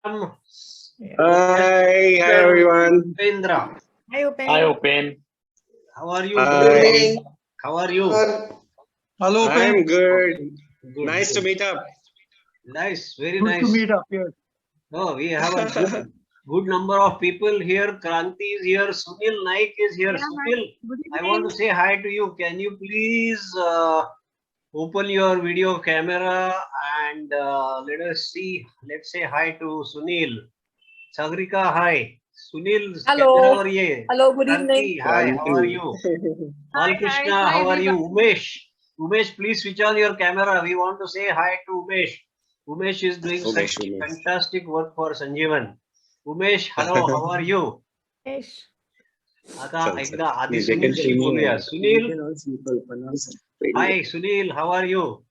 Um, Hi everyone. Upendra, Hi, Upen. Hi, Upen. how are you? Good Good. evening. How are you? Hello, Pen. I'm good. Good, Nice to good. meet up. Nice, very Good to nice. meet up here. Oh, we have a good number of people here. Kranti is here. Sunil Naik is here. Yeah, hi. Sunil, Good I want evening. to say hi to you. Can you please open your video camera and let us see. Let's say hi to Sunil. Sagrika, hi. Sunil, camera Hello. or ye. Hello, good Kranti, evening. hi. How are you? Hi, hi. Balkrishna, Hi, how are you? everybody. Umesh, please switch on your camera. We want to say hi to Umesh. Umesh is doing such Umesh. fantastic work for Sanjeewan. Umesh, hello, how are you? Yes. आता चल एकदा आधी They can सुनीलशी see me. बोलूया. Sunil, Very hi Sunil, how are you?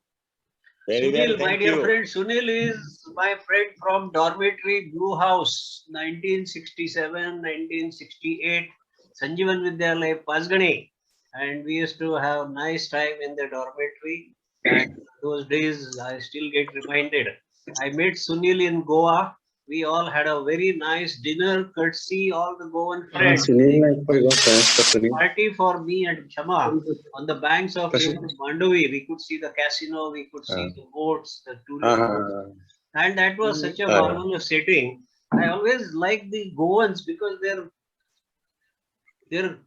Very well, Sunil, my thank dear you. friend, Sunil is my friend from dormitory Blue House, 1967, 1968, Sanjeewan Vidyalaya, Pasgani. And we used to have nice time in the dormitory. And those days I still get reminded. I met Sunil in Goa. We all had a very nice dinner, courtesy, all the Goan friends. Party for me and Chama on the banks of River Mandovi. We could see the casino, we could see the boats, the tourist boats, and that was such a marvelous setting. I always like the Goans because their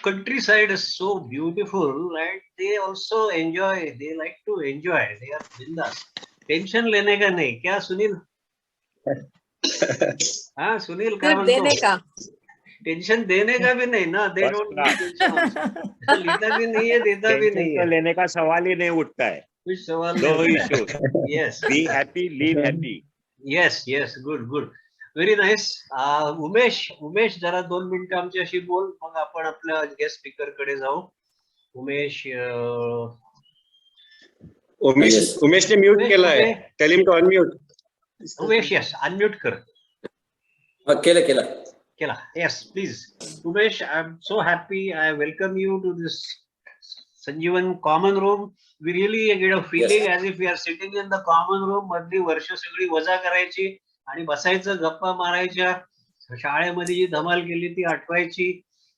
countryside is so beautiful, and they also enjoy. They like to enjoy. They are bindas. Tension लेने का नहीं क्या सुनील? हाँ सुनील काय सिर्फ म्हणतो? देने का. टेंशन देने का भी नहीं ना. They First don't class. need tension. लेता भी नहीं है, देता भी टेंशन नहीं तो है. लेने का सवाल ही नहीं उठता है. कुछ सवाल No नहीं. issues. Yes. Be happy, live happy. Yes, yes, good, good. Very nice. Umesh जरा 2 मिनिटं आमच्याशी बोल, मग आपण आपल्या गेस्ट स्पीकर कडे जाऊ. उमेश उमेशने म्यूट केलाय. Tell him to unmute. Umesh yes, unmute कर. केला. Yes, please. Umesh, I'm so happy. I welcome you to this Sanjeewan common room. We really get a feeling as if we are sitting in the common room. मधली वर्ष सगळी वजा करायची आणि बसायचं, गप्पा मारायच्या. शाळेमध्ये जी धमाल केली ती आठवायची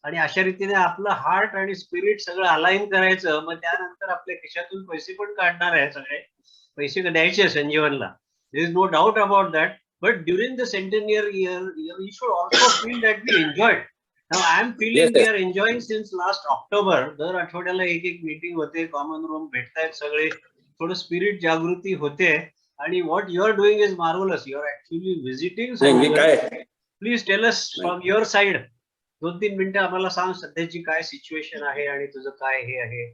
आणि अशा रीतीने आपलं हार्ट आणि स्पिरिट सगळं अलाइन करायचं. मग त्यानंतर आपल्या खिशातून पैसे पण काढणार आहे सगळे. पैसे द्यायचे संजीवनला. There is no doubt about that. But during the centennial year, we should also feel that we enjoyed. Now I am feeling we are enjoying since last October. दर आठवड्याला एक मीटिंग होते, कॉमन रूम भेटतायत सगळे, थोडं spirit जागृती होते. आणि what you are doing is marvelous. You are actually visiting Sanjeewan. Please tell us from your side. 2-3 मिनिटं आम्हाला सांग सध्याची काय सिच्युएशन आहे आणि तुझं काय हे आहे.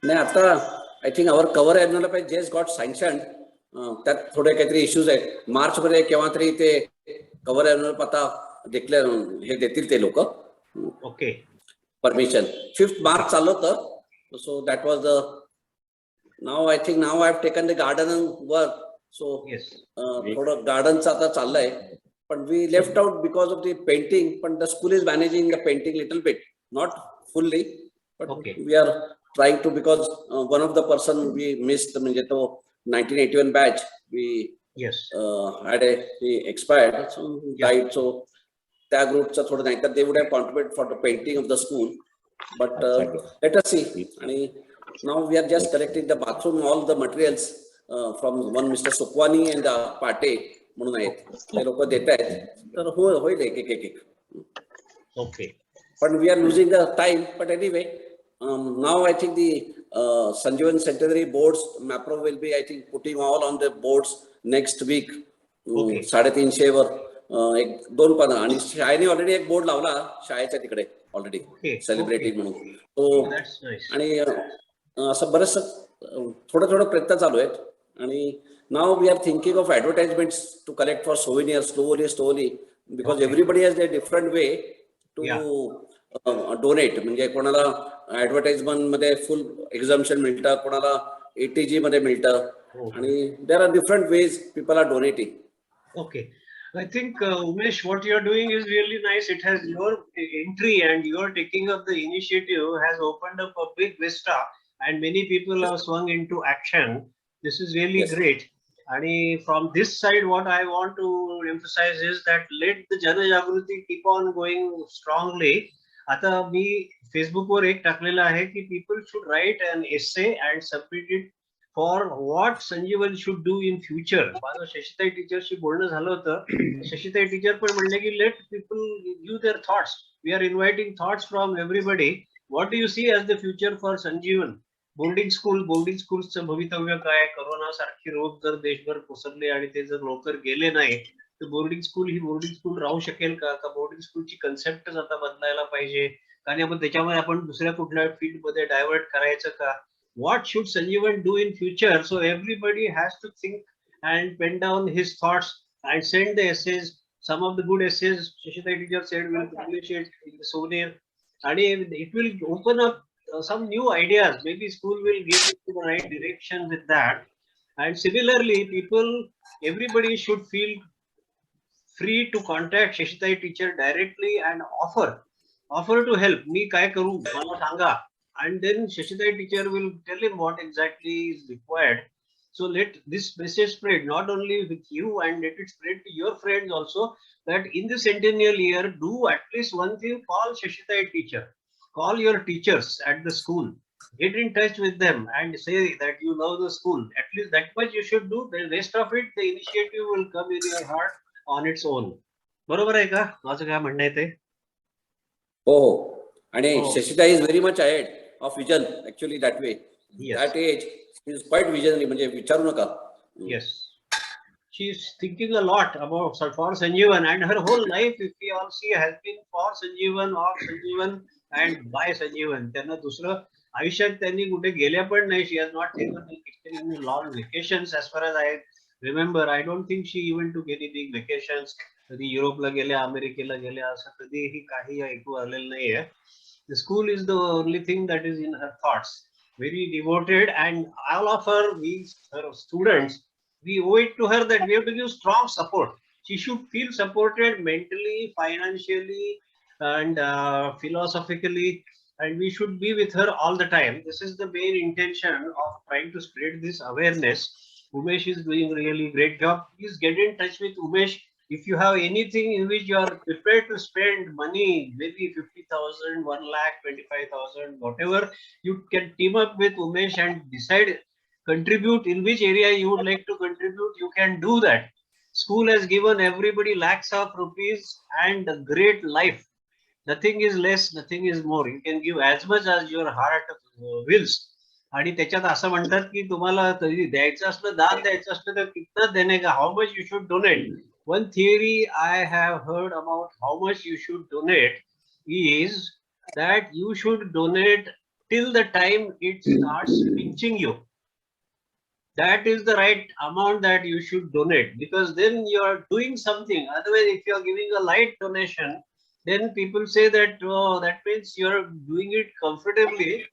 नाही आता I think our cover annual just got sanction. त्यात थोडे काहीतरी इश्यूज आहेत. मार्च मध्ये केव्हा तरी ते कव्हर ॲन्युअल आता डिक्लेअर हे देतील ते लोक. ओके. परमिशन 5th मार्च चालू होतं. So that was the now I think now I have taken the garden work. So थोडं गार्डनचं आता चाललंय. पण we left out because of the painting. पण the school is managing the painting little bit, not fully, but we are trying to, because one of the person we missed, म्हणजे तो 1981 batch we had he expired, so died. So त्या ग्रुपचं थोडं नाही तर they would have contributed for the painting of the school, but let us see. आणि now we are just collecting the bathroom, all the materials from one Mr. Sukwani and Pate म्हणून आहेत. ते लोक देत आहेत. तर होईल एक. Okay. But we are losing the time. But anyway, now I think the Sanjeewan Centenary boards, MAPRO will be, I think, putting all on the boards next week. 350 वर 1-2 आणि शाळेने ऑलरेडी एक बोर्ड लावला शाळेच्या तिकडे ऑलरेडी सेलिब्रेटिंग म्हणून. तो आणि असं बरंच थोडं प्रयत्न चालू आहेत. आणि now we are thinking of advertisements to collect for souvenir slowly because everybody has a different way to donate. म्हणजे कोणाला ऍडव्हर्टाइजमेंट मध्ये फुल एक्झाम्पशन मिळतं, कोणाला ATG मध्ये मिळतं. आणि there are different ways people are donating. Okay. I think Umesh, what you are doing is really nice. It has your entry and your taking of the initiative has opened up a big vista, and many people have swung into action. This is really great. And from this side, what I want to emphasize is that let the Jana Jagruti keep on going strongly. आता मी फेसबुकवर एक टाकलेलं आहे की people should write an essay and submit it for what Sanjeewan should do in future. माझं शशिताई टीचरशी बोलणं झालं होतं. शशिताई टीचर पण म्हणले की let people give their thoughts. We are inviting thoughts from everybody. What do you see as the future for Sanjeewan? Boarding स्कूलचं भवितव्य काय, कोरोना सारखे रोग जर देशभर पसरले आणि ते जर लवकर गेले नाही तर बोर्डिंग स्कूल ही बोर्डिंग स्कूल राहू शकेल का? बोर्डिंग स्कूलची कन्सेप्टच आता बदलायला पाहिजे आणि आपण त्याच्यामध्ये आपण दुसऱ्या कुठल्या फील्ड मध्ये डायव्हर्ट करायचं का? What should Sanjeewan do in future? So everybody has to think and pen down his thoughts and send the essays. Some of the good essays शशिताई teacher said will publish it in the सोनेर आणि it will open up some new ideas. Maybe school will give it to the right direction with that. And similarly, everybody should feel free to contact Shashitai teacher directly and offer to help. Me kai karu, mala sanga. And then Shashitai teacher will tell him what exactly is required. So let this message spread not only with you, and let it spread to your friends also, that in the centennial year, do at least one thing: call Shashitai teacher. Call your teachers at the school, get in touch with them and say that you love the school. At least that much you should do. The rest of it, the initiative will come in your heart on its own. बरोबर आहे का? माझं काय म्हणणं आहे ते? हो हो. आणि Shashita is very much ahead of vision actually that way. That age is quite visionary, म्हणजे विचारू नका. Yes. She is thinking a lot about for Sanjeewan, and her whole life, if we all see, has been for Sanjeewan, of Sanjeewan and by Sanjeewan. त्यांना दुसरं आयुष्यात त्यांनी कुठे गेल्या पण नाही. She has not taken any long vacations as far as I remember. I don't think she even took any big vacations. कधी युरोपला गेल्या, अमेरिकेला गेल्या असं कधीही काही ऐकू आलेलं नाहीये. The school is the only thing that is in her thoughts. Very devoted, and all of her students, we owe it to her that we have to give strong support. She should feel supported mentally, financially, and philosophically, and we should be with her all the time. This is the main intention of trying to spread this awareness. Umesh is doing really great job. Please get in touch with Umesh. If you have anything in which you are prepared to spend money, maybe 50,000, 1 lakh, 25,000, whatever, you can team up with Umesh and decide, contribute in which area you would like to contribute. You can do that. School has given everybody lakhs of rupees and a great life. Nothing is less, nothing is more. You can give as much as your heart wills. आणि त्याच्यात असं म्हणतात की तुम्हाला तरी द्यायचं असलं, दान द्यायचं असलं तर कितना देणे का, how much you should donate. One theory I have heard about how much you should donate is that you should donate till the time it starts pinching you. That is the right amount that you should donate, because then you are doing something. Otherwise, if you are giving a light donation, then people say that, oh, that means you are doing it comfortably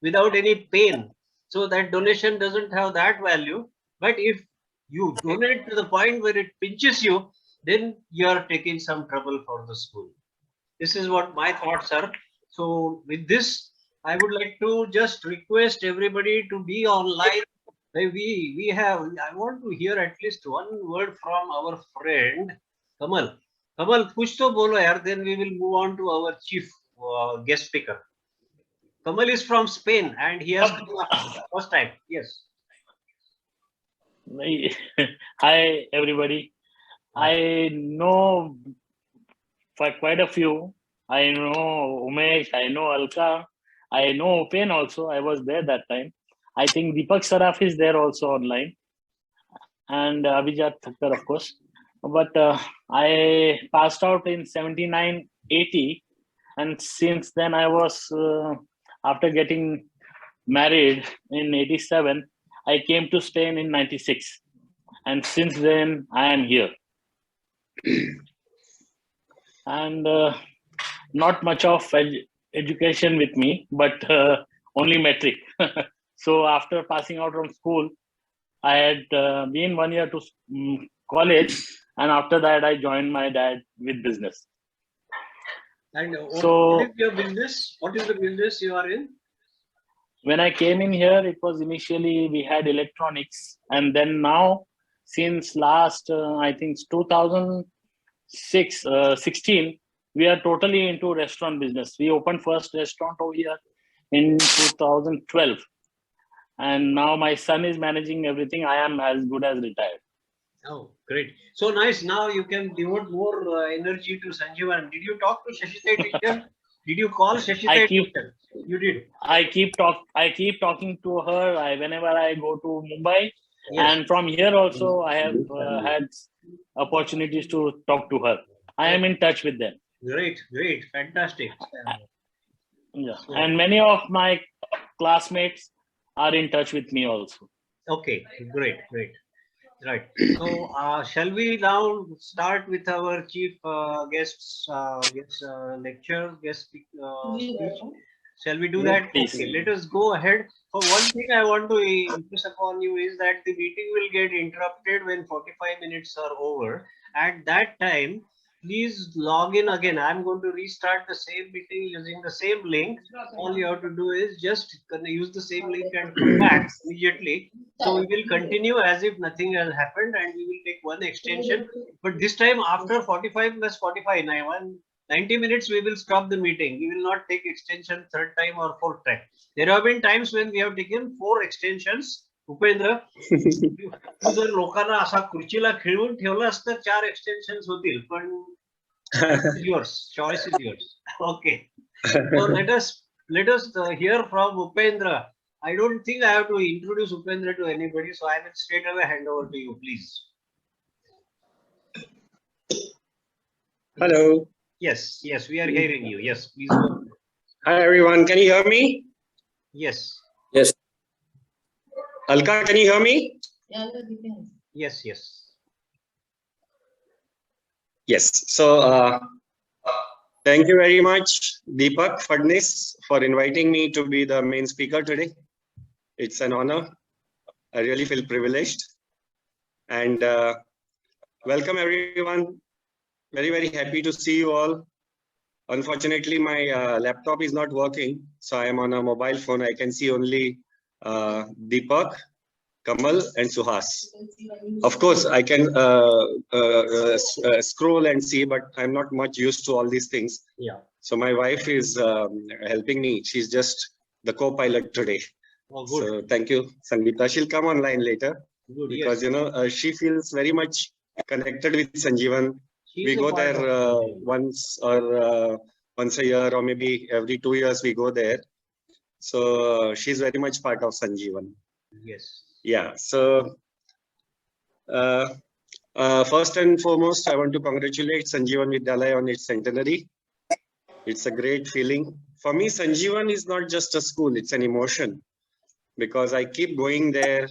without any pain. So that donation doesn't have that value. But if you donate to the point where it pinches you, then you are taking some trouble for the school. This is what my thoughts are. So with this, I would like to just request everybody to be online. I want to hear at least one word from our friend Kamal. Kamal, kuch to bolo yaar, then we will move on to our chief guest speaker. Kamal is from Spain and he has come first time. Yes. Hi everybody. I know for quite a few. I know Umesh, I know Alka, I know Upen also. I was there that time. I think Deepak Saraf is there also online, and Abhijat Thakkar, of course. But I passed out in 79-80, and since then I was after getting married in 87, I came to Spain in 96, and since then I am here. And not much of education with me, but only metric. So after passing out from school, I had been 1 year to college, and after that I joined my dad with business. And what is your business? What is the business you are in? When I came in here, it was initially we had electronics, and then now since last, I think 2016, we are totally into restaurant business. We opened first restaurant over here in 2012. And now my son is managing everything. I am as good as retired. Oh, great. So nice. Now you can devote more energy to Sanjeewan. Did you talk to Shashita teacher? Did you call Shashita teacher? You did. I keep talking to her whenever I go to Mumbai. Yes. And from here also, I have had opportunities to talk to her. I am in touch with them. Great, great, fantastic. Yeah. And many of my classmates are in touch with me also. Okay, great, great. Right. So, shall we now start with our chief guest speech? Shall we do that? Okay, let us go ahead. For one thing I want to impress upon you is that the meeting will get interrupted when 45 minutes are over. At that time, please log in again. I'm going to restart the same meeting using the same link. All you have to do is just use the same link and come back immediately. So we will continue as if nothing has happened, and we will take one extension. But this time after 45 plus 45, 90 minutes, we will stop the meeting. We will not take extension third time or fourth time. There have been times when we have taken 4 extensions. Upendra, तू जर लोकांना असा खुर्चीला खिळवून ठेवलं असतं 4 extensions होतील, पण choice is yours. Okay. So let us hear from Upendra. I don't think I have to introduce Upendra to anybody, so I will straight away hand over to you, please. Hello. Yes, we are hearing you. Yes, please go. Hi, everyone. Can you hear me? Yes. Yes. Alka, can you hear me? Yes. Yes. So, thank you very much, Deepak, Phadnis, for inviting me to be the main speaker today. It's an honor. I really feel privileged. And welcome, everyone. Very, very happy to see you all. Unfortunately, my laptop is not working, so I am on a mobile phone. I can see only Deepak, Kamal, and Suhas. Of course, I can scroll and see, but I'm not much used to all these things. Yeah. So my wife is helping me. She's just the co-pilot today. Oh, good. So thank you, Sangeeta. She'll come online later. Good, because yes. she feels very much connected with Sanjeewan. We go there once a year, or maybe every 2 years we go there. So she's very much part of Sanjeewan. Yes. Yeah. So first and foremost, I want to congratulate Sanjeewan Vidyalaya on its centenary. It's a great feeling. For me, Sanjeewan is not just a school, it's an emotion. Because I keep going there,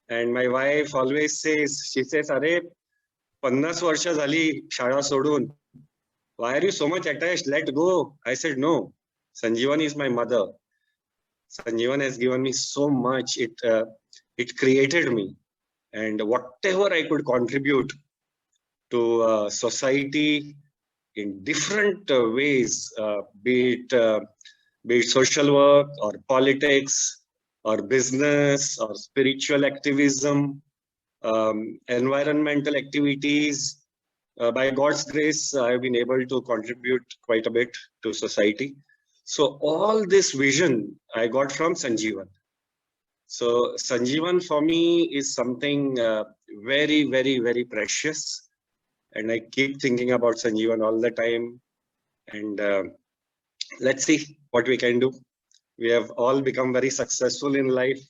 and my wife always says, she says, "Are 50 वर्ष झाली शाळा सोडून. Why are you so much attached? Let go." I said, no, Sanjeewan is my mother. Sanjeewan has given me so much. It created me, and whatever I could contribute to society in different ways, be it social work or politics or business or spiritual activism, environmental activities. By God's grace, I've been able to contribute quite a bit to society. So all this vision I got from Sanjeewan. So Sanjeewan for me is something very, very, very precious. And I keep thinking about Sanjeewan all the time. And let's see what we can do. We have all become very successful in life.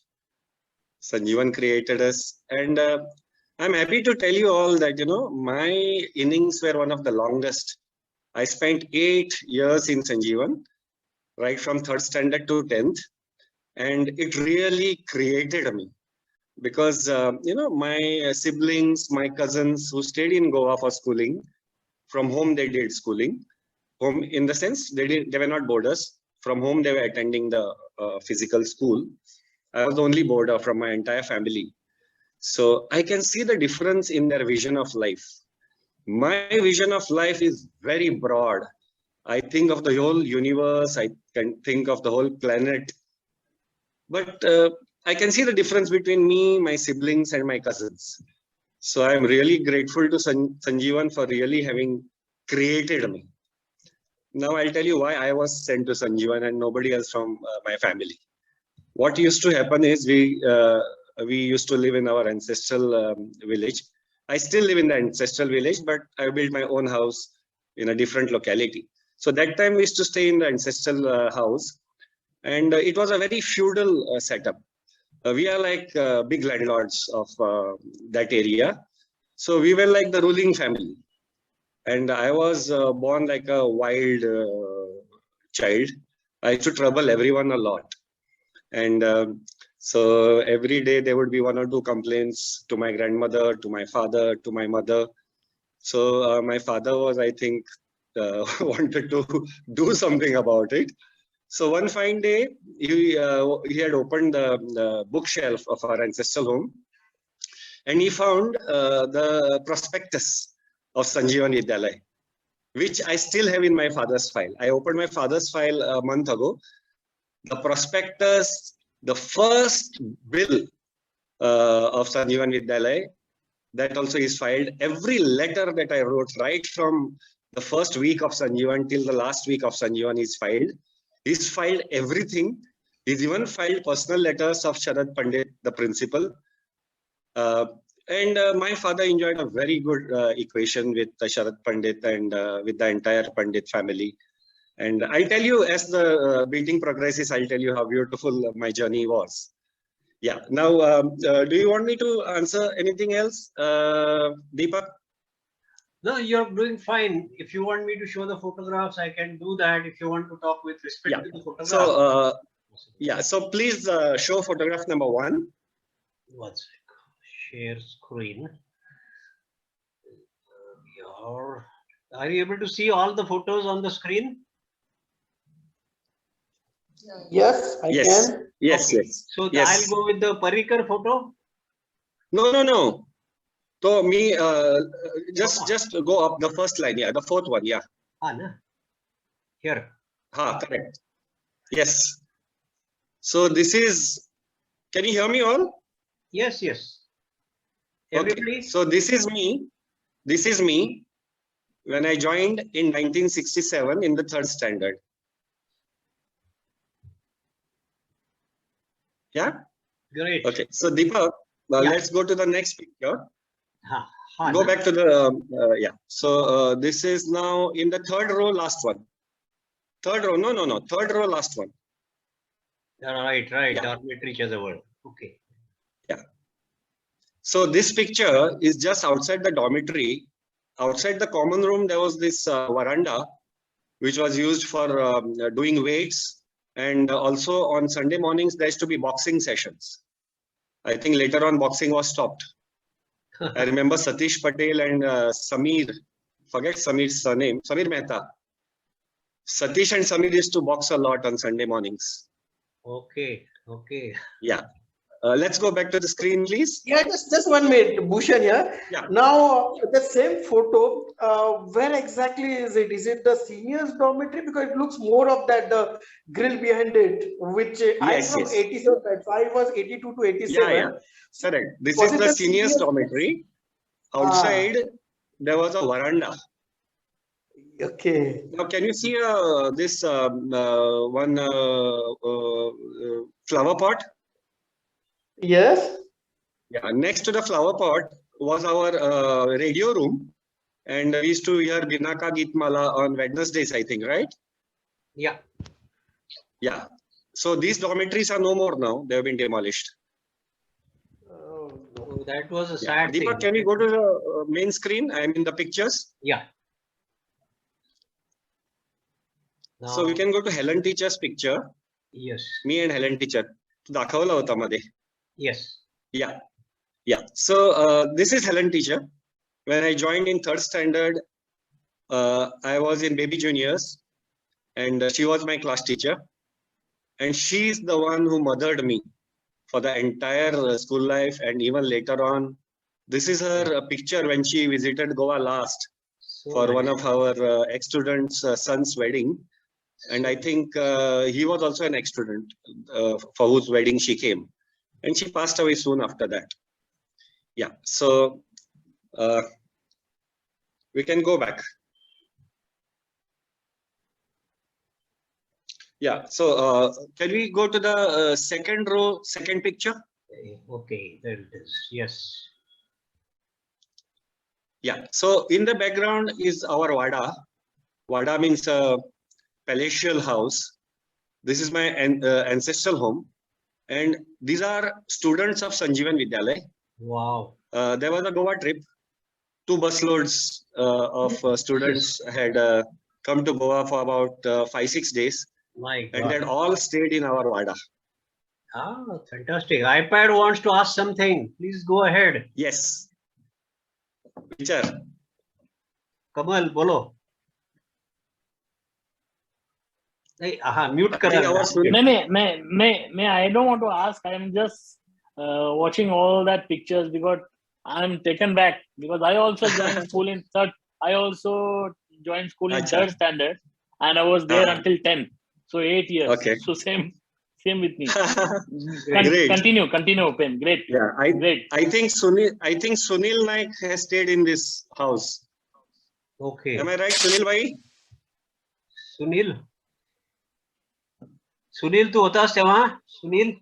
Sanjeewan created us. And I'm happy to tell you all that, my innings were one of the longest. I spent 8 years in Sanjeewan, right from 3rd standard to 10th. And it really created me. Because, my siblings, my cousins who stayed in Goa for schooling, from home they did schooling. Home in the sense, they were not boarders. From home they were attending the physical school. I was the only boarder from my entire family. So I can see the difference in their vision of life. My vision of life is very broad. I think of the whole universe. I can think of the whole planet. But I can see the difference between me, my siblings, and my cousins. So I'm really grateful to Sanjeewan for really having created me. Now I'll tell you why I was sent to Sanjeewan and nobody else from my family. What used to happen is we used to live in our ancestral village. I still live in the ancestral village, but I built my own house in a different locality. So that time we used to stay in the ancestral house, and it was a very feudal setup. We are like big landlords of that area. So we were like the ruling family. And I was born like a wild child. I used to trouble everyone a lot. And so every day there would be one or two complaints to my grandmother, to my father, to my mother. So my father was, I think, wanted to do something about it. So one fine day, he had opened the bookshelf of our ancestral home, and he found the prospectus of Sanjeewan Vidyalaya, which I still have in my father's file. I opened my father's file a month ago. The prospectus, the first bill of Sanjeewan Vidyalaya, that also is filed. Every letter that I wrote, right from the first week of Sanjeewan till the last week of Sanjeewan is filed. He's filed everything. He's even filed personal letters of Sharad Pandit, the principal. And my father enjoyed a very good equation with Sharad Pandit and with the entire Pandit family. And I'll tell you, as the meeting progresses, I'll tell you how beautiful my journey was. Yeah. Now, do you want me to answer anything else, Deepak? No, you're doing fine. If you want me to show the photographs, I can do that. If you want to talk with respect to the photographs. So, so please show photograph number 1. One sec. Share screen. Are you able to see all the photos on the screen? Yes, I can. Yes, okay. yes. So yes. I'll go with the Parikar photo. No. So me, just go up the first line. Yeah, the 4th one. Yeah. No. Here. Correct. Yes. So this is. Can you hear me all? Yes. Everybody. Okay. So this is me. This is me when I joined in 1967 in the 3rd standard. Yeah. Great. Okay. So Deepak, let's go to the next picture. Go back to the yeah. So this is now in the 3rd row, last one. 3rd row. No. 3rd row, last one. Right. Yeah. Dormitory Chazawad. Okay. Yeah. So this picture is just outside the dormitory. Outside the common room, there was this veranda, which was used for doing weights. And also on Sunday mornings, there used to be boxing sessions. I think later on, boxing was stopped. I remember Satish Patel and Samir, forget Samir's surname, Samir Mehta. Satish and Samir used to box a lot on Sunday mornings. Okay. Yeah. Let's go back to the screen, please. Yeah, just 1 minute, Bhushan here. Yeah. Now, the same photo, where exactly is it? Is it the seniors dormitory? Because it looks more of that, the grill behind it, which I'm from 87, so I was 82 to 87. Yeah. Correct. This is the seniors dormitory. Outside, there was a veranda. Okay. Now, can you see this one flower pot? Yes. Yeah. Next to the flower pot was our radio room, and we used to hear Binaka Geetmala on Wednesdays, I think, right? Yeah. Yeah. So these dormitories are no more now; they have been demolished. So that was a sad thing. Deepak, can we go to the main screen? I mean the pictures. Yeah. So we can go to Helen teacher's picture. Yes. Me and Helen teacher. दाखवला होता मध्ये. Yes. Yeah. So this is Helen teacher. When I joined in 3rd standard, I was in baby juniors, and she was my class teacher. And she's the one who mothered me for the entire school life, and even later on. This is her picture when she visited Goa last for one of our ex-students' son's wedding. And I think he was also an ex-student for whose wedding she came. And she passed away soon after that. Yeah. So We can go back. Yeah, so can we go to the second row, second picture? Okay, there it is. Yes. Yeah, so in the background is our Vada. Vada means a palatial house. This is my ancestral home. And these are students of Sanjeewan Vidyalaya. Wow. There was a Goa trip. 2 busloads of students had come to Goa for about 5-6 days. My God. And they had all stayed in our Vada. Ah, fantastic. iPad wants to ask something. Please go ahead. Yes. Teacher. Kamal, bolo. Hey, mute kar. May I don't want to ask. I'm just watching all that pictures because I'm taken back because I also joined school in third. I also joined school in third standard, and I was there until 10th. So 8 years. Okay. So same with me. Great. Continue, Upen. Great. Yeah, great. I think Sunil Naik has stayed in this house. Okay. Am I right, Sunil bhai? Sunil, tu hotas tewa? Sunil?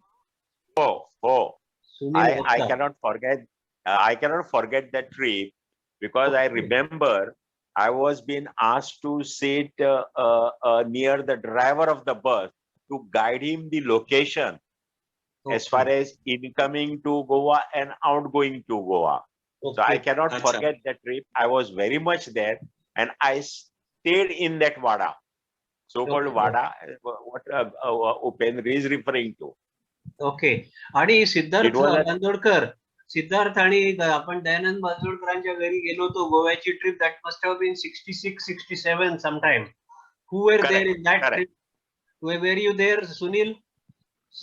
I cannot forget. I cannot forget that trip because I remember I was being asked to sit near the driver of the bus to guide him the location as far as incoming to Goa and outgoing to Goa. So I cannot forget that trip. I was very much there and I stayed in that Vada, so-called Vada, what Upendra is referring to. Okay. आणि सिद्धार्थ बांदोडकर आणि आपण दयानंद बांदोडकरांच्या घरी गेलो होतो गोव्याची trip. That must have been 66-67 sometime. Who were there in that trip? Were you there, Sunil?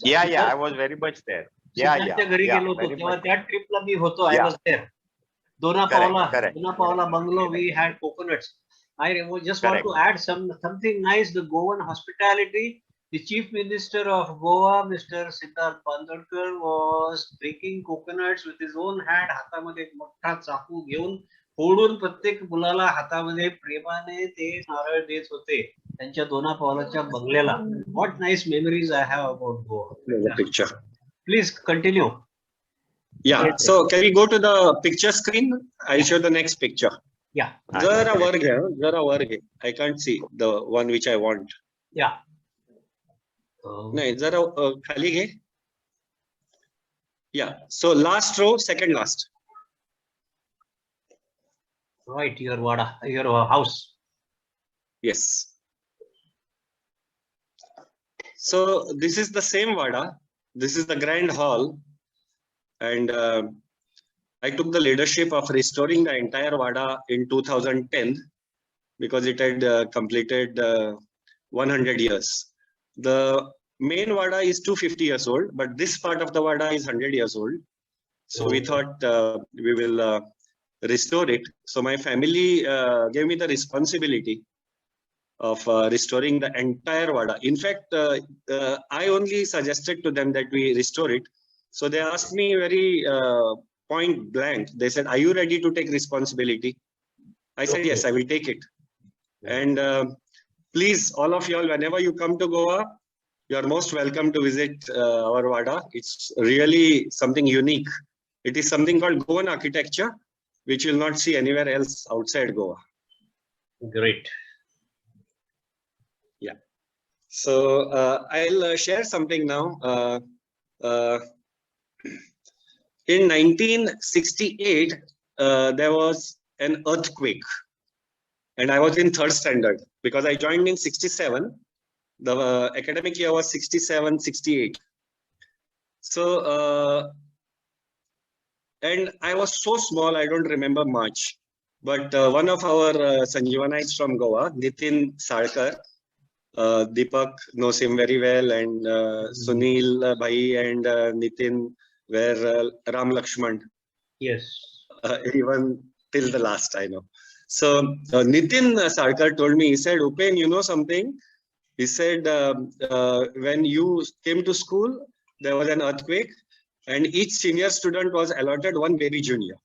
Yeah, I was very much there. सिद्धार्थच्या घरी गेलो होतो तेव्हा त्या ट्रिपला मी होतो. I was there. Dona Paula bungalow. We had coconuts. I just want to add something nice. The Goan hospitality. The Chief Minister of Goa, Mr. Siddharth Bandodkar, was breaking coconuts with his own hand. हातामध्ये एक मोठा चाकू घेऊन फोडून प्रत्येक मुलाला हातामध्ये प्रेमाने ते नारळ देत होते त्यांच्या दोना पावलाच्या बंगल्याला. What nice memories I have about Goa. The picture. Please continue. Yeah. So can we go to the picture screen? I'll show the next picture. Yeah. Zara varg. I can't see the one which I want. Yeah. No, zara khali hai. Yeah. So last row, second last. Right, your Vada, your house. Yes. So this is the same Vada. This is the grand hall, and I took the leadership of restoring the entire Vada in 2010 because it had completed 100 years. The main Vada is 250 years old, but this part of the Vada is 100 years old. So we thought we will restore it. So my family gave me the responsibility of restoring the entire Vada. In fact, I only suggested to them that we restore it. So they asked me very point blank. They said, "Are you ready to take responsibility?" I said, "Yes, I will take it." And please, all of y'all, whenever you come to Goa, you are most welcome to visit our Vada. It's really something unique. It is something called Goan architecture, which you will not see anywhere else outside Goa. Great. Yeah. So I'll share something now. In 1968, there was an earthquake. And I was in third standard because I joined in 67. The academic year was 67-68. So, and I was so small, I don't remember much. But one of our Sanjeewanites from Goa, Nitin Sarkar, Deepak knows him very well, and Sunil Bhai and Nitin were Ram Lakshman. Yes. Even till the last, I know. So Nitin Sarkar told me, he said, "Upen, you know something?" He said, when you came to school, there was an earthquake and each senior student was allotted one baby junior.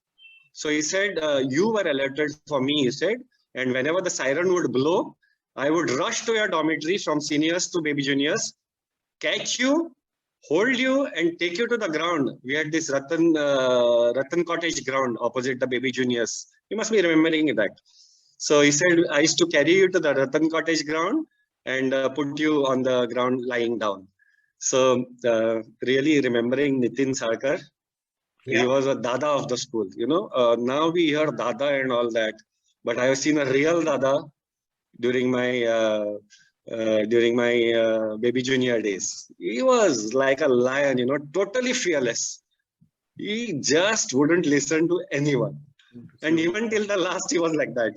So he said, you were alerted for me, he said, and whenever the siren would blow, I would rush to your dormitory from seniors to baby juniors, catch you, hold you, and take you to the ground. We had this Ratan Cottage ground opposite the baby juniors. You must be remembering that. So he said, I used to carry you to the Ratan Cottage ground and put you on the ground lying down. So really remembering Nitin Sarkar, he was a Dada of the school. You know, now we hear Dada and all that, but I have seen a real Dada during my baby junior days. He was like a lion, you know, totally fearless. He just wouldn't listen to anyone, and even till the last, he was like that.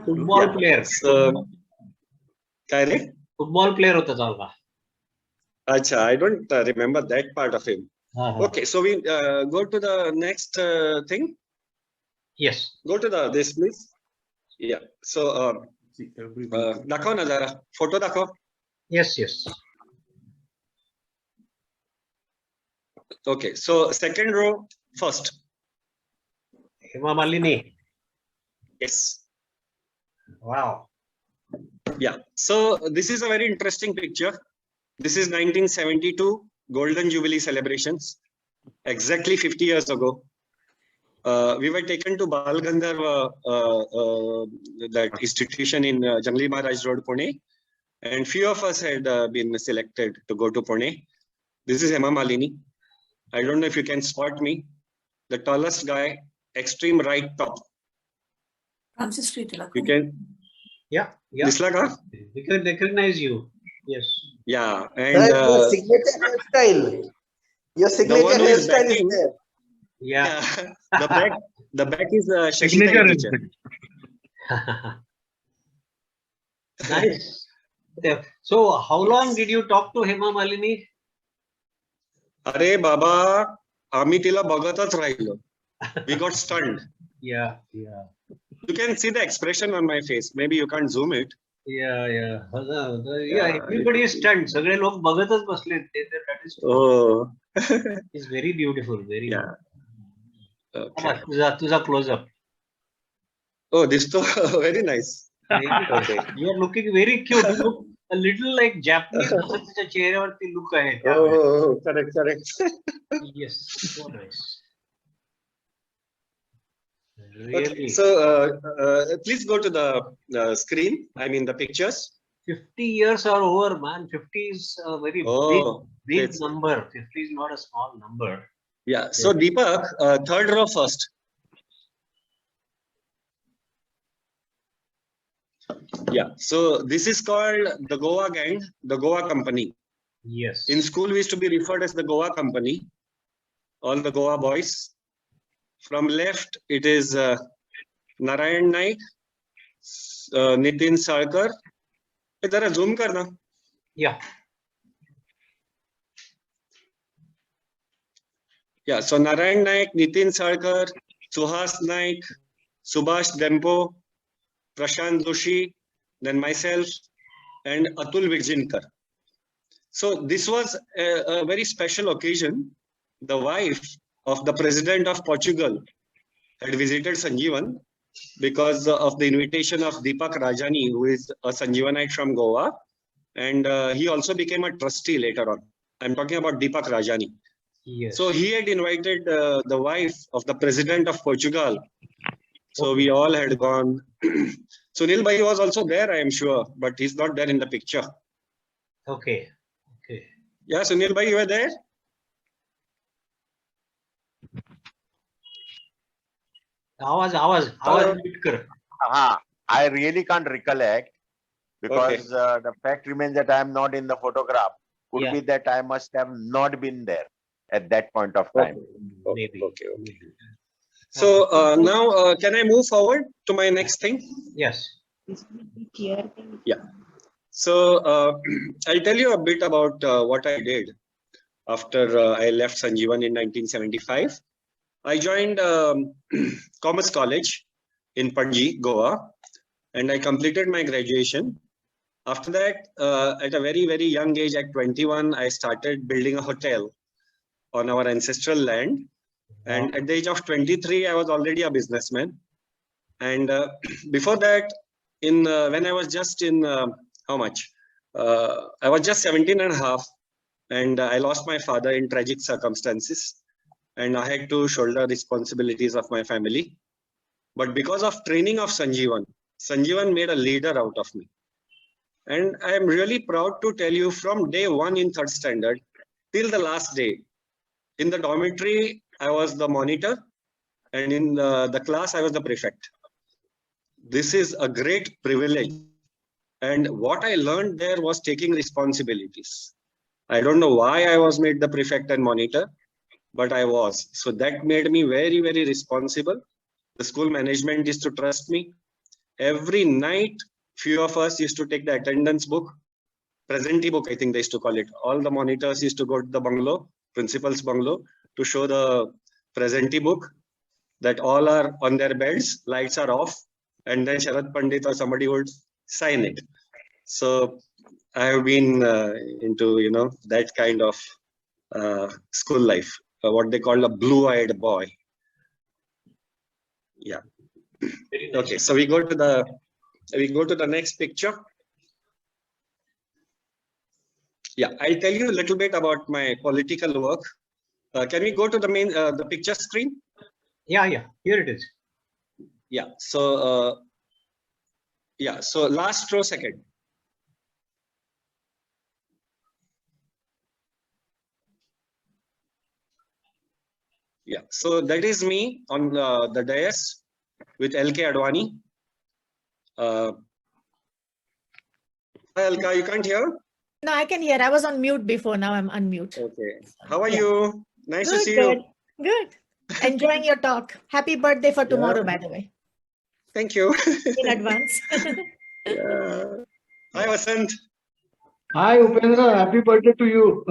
Football player. So, correct. Football player hota tha hoga. Acha, I don't remember that part of him. Okay, so we go to the next thing. Yes. Go to this, please. Yeah. So, dakho na zara. Photo dakho. Yes, yes. Okay, so second row first. Hema Malini. Yes. Wow. Yeah. So this is a very interesting picture. This is 1972 Golden Jubilee celebrations. Exactly 50 years ago. We were taken to Bal Gandharva, that institution in Jangli Maharaj Road, Pune. And few of us had been selected to go to Pune. This is Hema Malini. I don't know if you can spot me. The tallest guy, extreme right top. You can. Yeah. Yeah. Dislaga? We can recognize you. Yes. Yeah. And your signature hairstyle. Your signature hairstyle is there. Yeah. The back is signature teacher. Nice. So, how long did you talk to Hema Malini? Are Baba, आम्ही तिला बघतच राहिलो. We got stunned. Yeah. You can see the expression on my face. Maybe you can't zoom it. Yeah. Everybody is stunned. सगळे लोक बघतच बसले. That is. Oh. It's very beautiful. Very. Yeah. Okay. तुझा close up. Oh, this is very nice. Okay. You are looking very cute. You look a little like Japanese. तुझ्या चेहऱ्यावरती look आहे. Oh, correct. Yes. So nice. Okay. Really. So please go to the screen. I mean the pictures. 50 years are over, man. 50 is a very big number. 50 is not a small number. Yeah. So Deepak, third row first. Yeah. So this is called the Goa gang, the Goa company. Yes. In school, we used to be referred as the Goa company. All the Goa boys. From left, it is Narayan Naik, Nitin Sarkar. Idhar zoom karna. Yeah. Yeah. So Narayan Naik, Nitin Sarkar, Suhas Naik, Subhash Dempo, Prashant Doshi, then myself, and Atul Virjinkar. So this was a very special occasion. The wife of the president of Portugal had visited Sanjeewan because of the invitation of Deepak Rajani, who is a Sanjeewanite from Goa. And he also became a trustee later on. I'm talking about Deepak Rajani. Yes. So he had invited the wife of the president of Portugal. So we all had gone. Sunil Bhai was also there, I am sure, but he's not there in the picture. Okay. Yeah, Sunil Bhai, you were there? आवाज I really can't recollect because the fact remains that I am not in the photograph. Could be that I must have not been there at that point of time. Maybe. Okay. So now can I move forward to my next thing? Yes. Yeah. So I'll tell you a bit about what I did after I left Sanjeewan in 1975. I joined Commerce College in Panji, Goa, and I completed my graduation. After that, at a very, very young age, at 21, I started building a hotel on our ancestral land. And at the age of 23, I was already a businessman. And before that, when I was just in I was just 17 and a half, and I lost my father in tragic circumstances, and I had to shoulder responsibilities of my family. But because of training of Sanjeewan made a leader out of me. And I am really proud to tell you, from day one in 3rd standard till the last day, in the dormitory, I was the monitor, and in the class, I was the prefect. This is a great privilege. And what I learned there was taking responsibilities. I don't know why I was made the prefect and monitor, but I was. So that made me very, very responsible. The school management used to trust me. Every night, few of us used to take the attendance book, presentee book, I think they used to call it. All the monitors used to go to the bungalow, principal's bungalow, to show the presentee book that all are on their beds, lights are off, and then Sharad Pandit or somebody would sign it. So I have been into, that kind of school life, what they call a blue-eyed boy. Yeah. Okay, so we go to the next picture. Yeah, I'll tell you a little bit about my political work. Can we go to the main the picture screen? Yeah, here it is. Yeah, so so last row second. Yeah, so that is me on the dais with LK Advani. Hi, Alka, you can't hear? No, I can hear. I was on mute before. Now I'm unmute. Okay. How are you? Nice to see Good. you. Good. Enjoying your talk. Happy birthday for tomorrow, by the way. Thank you. In advance. Hi, Vasant. Hi, Upendra. Happy birthday to you.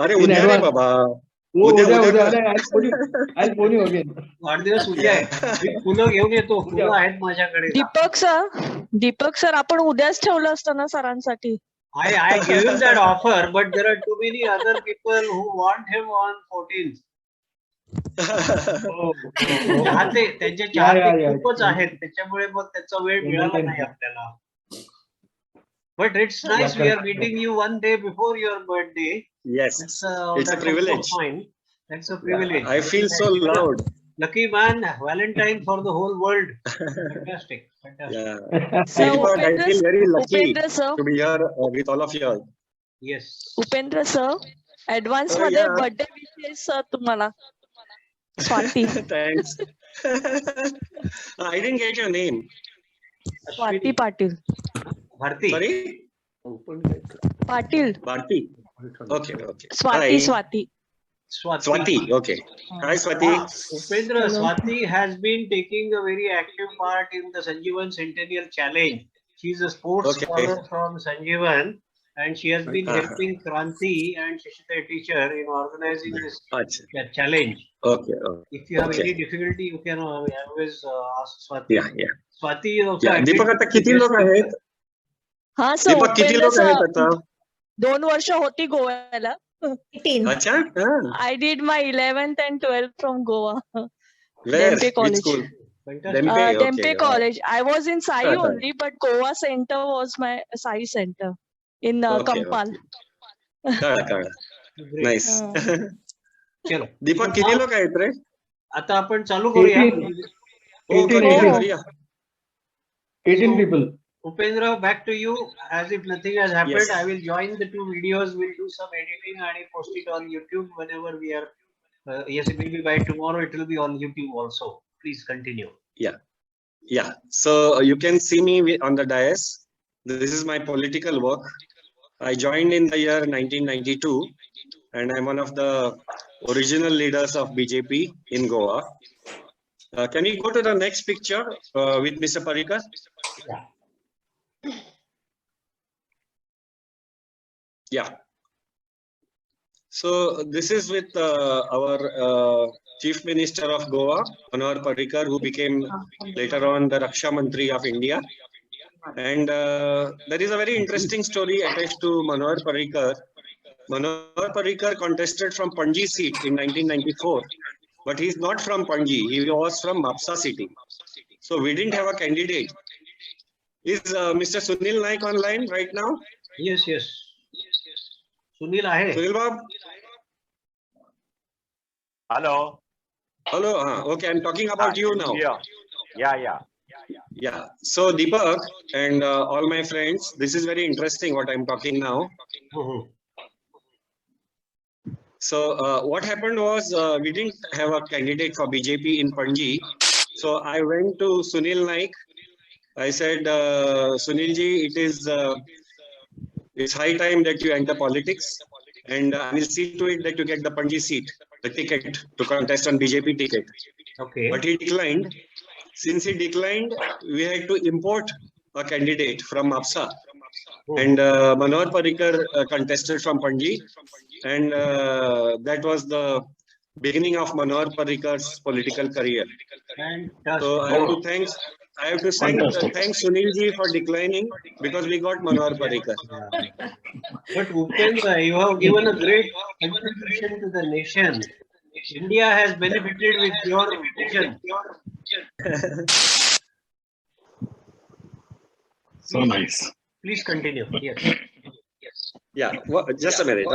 अरे उद्या रे बाबा. I'll phone you again. वाढदिवस उद्या आहे. मी फुलं घेऊन येतो. फुलं आहेत माझ्याकडे. दीपक सर आपण उद्याच ठेवलं असतं ना सरांसाठी. I give him that offer, but there are too many other people who want him on 14th. त्यांचे चाहते खूपच आहेत, त्याच्यामुळे मग त्याचा वेळ मिळाला नाही आपल्याला. But it's nice we are meeting you one day before your birthday. Yes, it's a privilege. That's a privilege. I feel so loud. Lucky man, Valentine for the whole world. Fantastic. Yeah. Deepak, I feel very lucky to be here with all of you all. Yes. Upendra sir, advance मध्ये birthday wishes sir तुम्हाला. Swati. Thanks. I didn't get your name. Swati Patil. Bharti. Sorry? Patil. Bharti. Okay. Swati. Swati. Okay. Hi, Swati. Upendra, Swati has been taking a very active part in the Sanjeewan Centennial Challenge. She's a sports scholar from Sanjeewan, and she has been helping Kranti and Shishita teacher in organizing this challenge. Okay. If you have any difficulty, you can always ask Swati. Yeah. Swati is also. Deepak, आता किती लोक आहेत? हाँ sir. दीपक किती लोक आहेत आता? 2 वर्ष होती गोव्याला. 18. अच्छा. I did my 11th and 12th from Goa. Where? Dempe College. Which school? Dempe College. I was in Sai only, but Goa center was my Sai center in Kampal. Nice. चलो. दीपक किती लोक आहेत रे? आता आपण चालू करूया. 18 people. Upendra, back to you. As if nothing has happened, yes. I will join the 2 videos. We'll do some editing and post it on YouTube whenever we are. Yes, it will be by tomorrow. It will be on YouTube also. Please continue. Yeah. So you can see me on the dais. This is my political work. I joined in the year 1992, and I'm one of the original leaders of BJP in Goa. Can we go to the next picture with Mr. Parikar? Yeah. So this is with our Chief Minister of Goa, Manohar Parrikar, who became later on the Raksha Mantri of India. And there is a very interesting story attached to Manohar Parrikar. Manohar Parrikar contested from Panji seat in 1994, but he's not from Panji. He was from Mapsa city. So we didn't have a candidate. Is Mr. Sunil Naik online right now? Yes, yes. Sunil ahe. Sunil Bab? Hello. Hello. Okay, I'm talking about you now. Yeah. So Deepak and all my friends, this is very interesting what I'm talking now. So what happened was we didn't have a candidate for BJP in Panji. So I went to Sunil Naik. I said, Sunilji, it's high time that you enter politics, and I will see to it that you get the Panji seat, the ticket to contest on BJP ticket. Okay. But he declined. Since he declined, we had to import a candidate from Mapsa. And Manohar Parrikar contested from Panji. And that was the beginning of Manohar Parrikar's political career. So I have to thank Sunilji for declining, because we got Manohar Parrikar. But Upendra, you have given a great contribution to the nation. India has benefited with your vision. So nice. Please continue. Yes. Yeah, just a minute.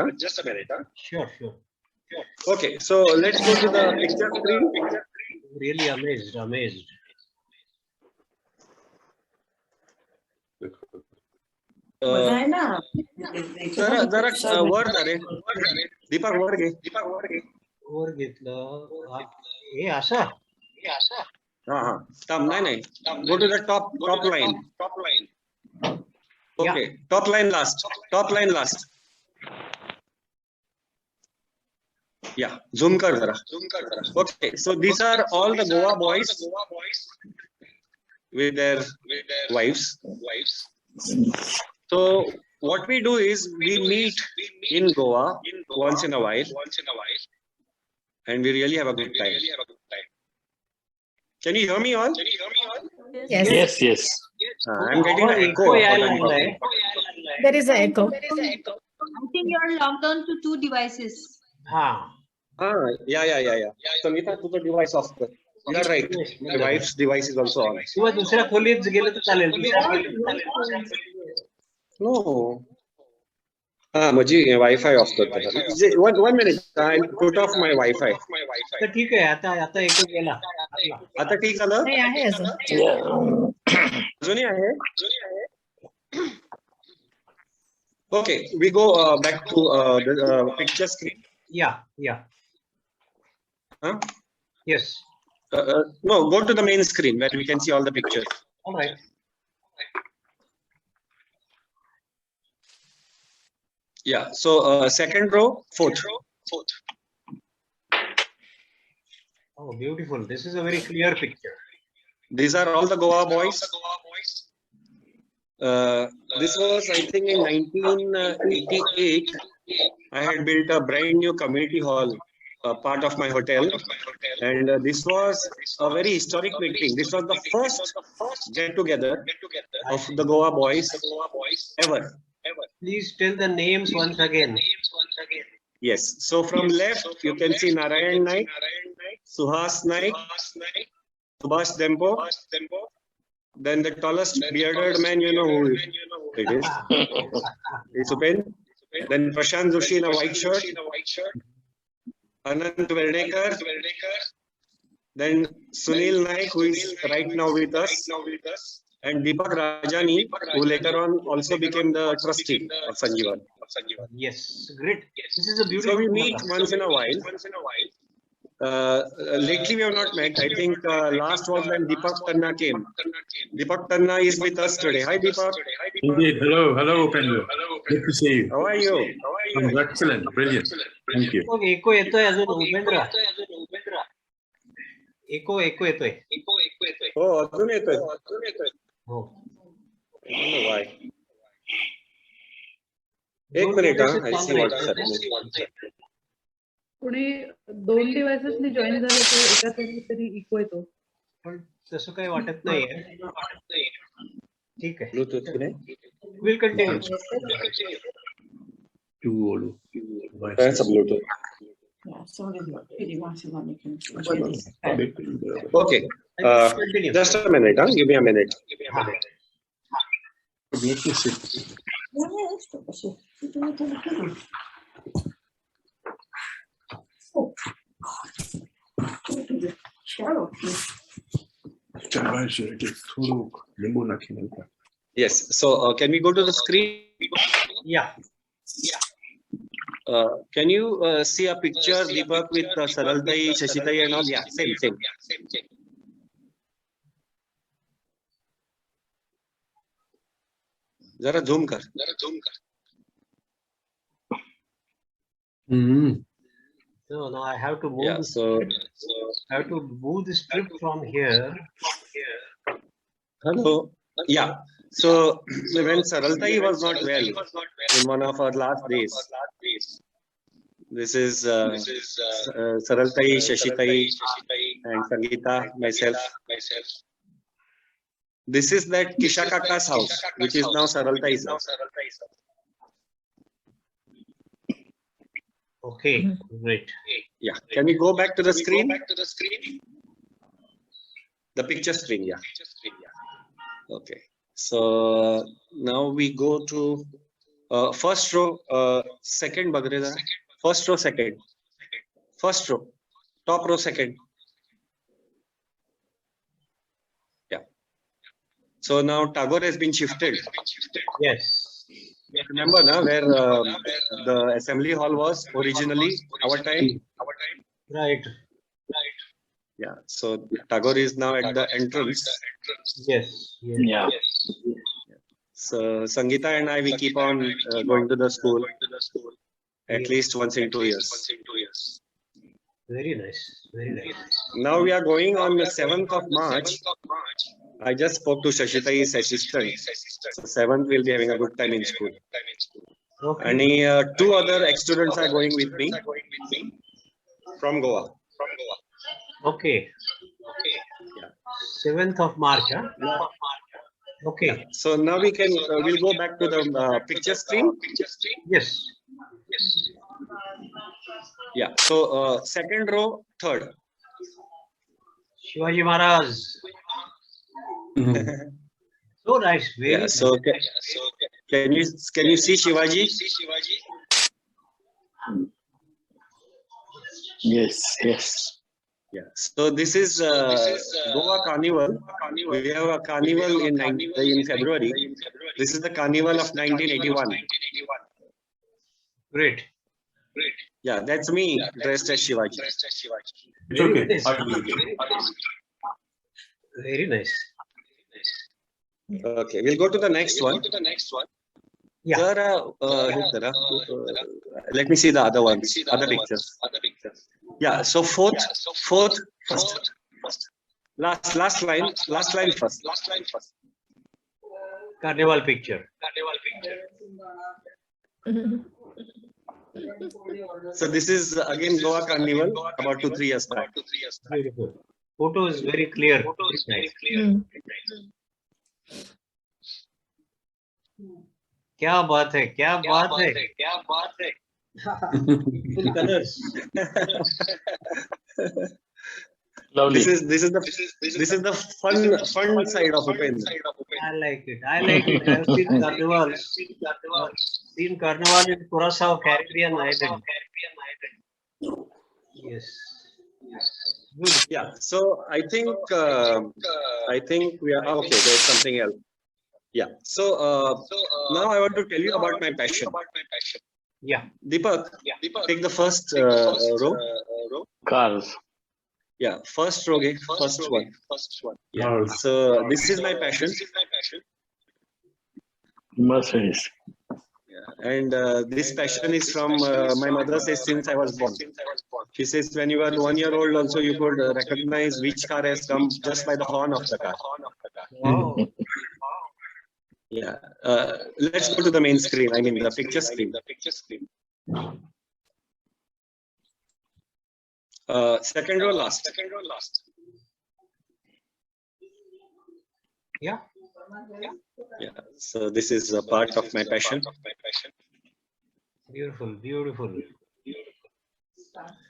Sure. Okay, so let's go to the picture screen. Really amazed. जरा वर रे दीपक वर घे वर घेतलं हे असं हा थांब नाही go to the top line okay top line last yeah zoom kar jara okay so these are all the Goa boys with their wives. So what we do is we meet in Goa once in a while and we really have a good time. Can you hear me all? Yes. I'm getting an echo. There is an echo. I think you are logged on to 2 devices. Yeah. Sangeeta, to the device off. You are right. My wife's device is also on. किंवा दुसऱ्या खोलीत गेलं तर चालेल. No. माझी wifi of करतो. One minute. I'll put off my Wi-Fi. तर ठीक आहे. आता एक गेला. आता ठीक झालं? नाही आहे अजून. अजूनही आहे? Okay, we go back to the picture screen. Yeah. Yes. No, go to the main screen where we can see all the pictures. All right. Yeah, so second row, fourth. Oh, beautiful. This is a very clear picture. These are all the Goa boys. This was, I think, in 1988. I had built a brand new community hall, part of my hotel, and this was a very historic meeting. This was the first get-together of the Goa boys ever. Please tell the names once again. Yes. So from left, you can see Narayan Naik, Suhas Naik, Subhash Dempo. Then the tallest bearded man, you know who it is. It's Upendra. Then Prashant Joshi in a white shirt. Anand Gaunekar. Then Sunil Naik, who is right now with us. And Deepak Rajani, who later on also became the trustee of Sanjeewan. Yes, great. This is a beautiful. So we meet once in a while. Lately we have not met. I think last was when Deepak Tanna came. Deepak Tanna is with us today. Hi Deepak. Indeed. Hello Upendra. Good to see you. How are you? I'm excellent. Brilliant. Thank you. Eko येतोय अजून उपेंद्र. एको येतोय. हो अजून येतोय. हो. I don't know why. एक minute I see what's happening. कोणी 2 डिव्हाइसेसनी join झाले तर एका तरी इको येतो. पण तसं काही वाटत नाहीये. ठीक आहे. ब्लूटूथ नाही. We'll continue. Two That's a Bluetooth. Okay. Just a minute. Give me a minute. Yes. So can we go to the screen? Yeah. Can you see a picture, Deepak, with Saraltai, Shashitai and all? Yeah, same. Zara zoom kar. So now I have to move. Yeah, so I have to move the strip from here. Hello. Yeah. So when Saraltai was not well in one of our last days, this is Saraltai, Shashitai, and Sangeeta, myself. This is that Kishakaka's house, which is now Saraltai's house. Okay, great. Yeah. Can we go back to the screen? The picture screen, yeah. Okay. So now we go to first row, second Bagreda. First row, second. First row, top row, second. Yeah. So now Tagore has been shifted. Yes. Remember now where the assembly hall was originally our time? Right. Yeah. So Tagore is now at the entrance. Yes. Yeah. So Sangeeta and I, we keep on going to the school at least once in 2 years. Very nice. Very nice. Now we are going on the 7th of March. I just spoke to Shashitai's assistant. So 7th we'll be having a good time in school. Okay. And 2 other ex-students are going with me from Goa. Okay. 7th of March, huh? Okay. Yeah. So now we can, we'll go back to the picture screen. Yes. Yeah. So second row, third. Shivaji Maharaj. So nice. Very Yeah. nice. So can you see Shivaji? Yes. Yeah. So this is Goa Carnival. We have a carnival in February. This is the carnival of 1981. Great. Yeah, that's me dressed as Shivaji. It's okay. Very nice. Okay, we'll go to the next one. Yeah. Zara, let me see the other ones, other pictures. Yeah, so fourth, first. Last line first. Carnival picture. So this is again Goa Carnival about 2-3 years back. Beautiful. Photo is very clear. क्या बात है Full colors. Lovely. This is the fun side of Upendra. I like it. I've seen carnival in Curaçao, Caribbean island. Yes. Good. Yeah. So I think we are okay. There's something else. Yeah. So now I want to tell you about my passion. Yeah. Deepak, take the first row. Cars. Yeah, first row, okay? First one. Yeah. So this is my passion. Mercedes. Yeah. And this passion is from my mother says since I was born. She says when you were 1 year old also you could recognize which car has come just by the horn of the car. Wow. Yeah. Let's go to the main screen. I mean the picture screen. Second row last. Yeah. Yeah. So this is a part of my passion. Beautiful.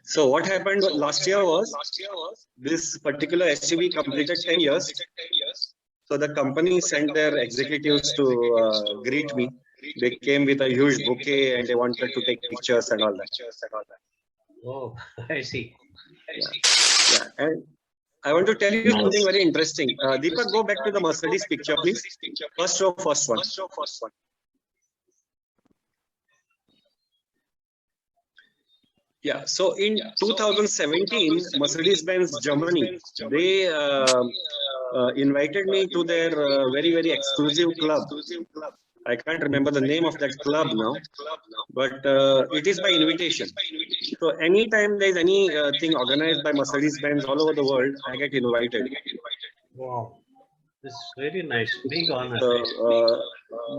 So what happened last year was this particular SUV completed 10 years. So the company sent their executives to greet me. They came with a huge bouquet and they wanted to take pictures and all that. Oh, I see. Yeah. And I want to tell you something very interesting. Deepak, go back to the Mercedes picture, please. First row, first one. Yeah. So in 2017, Mercedes-Benz Germany, they invited me to their very, very exclusive club. I can't remember the name of that club now, but it is by invitation. So anytime there is any thing organized by Mercedes-Benz all over the world, I get invited. Wow, this is very nice, big honor. So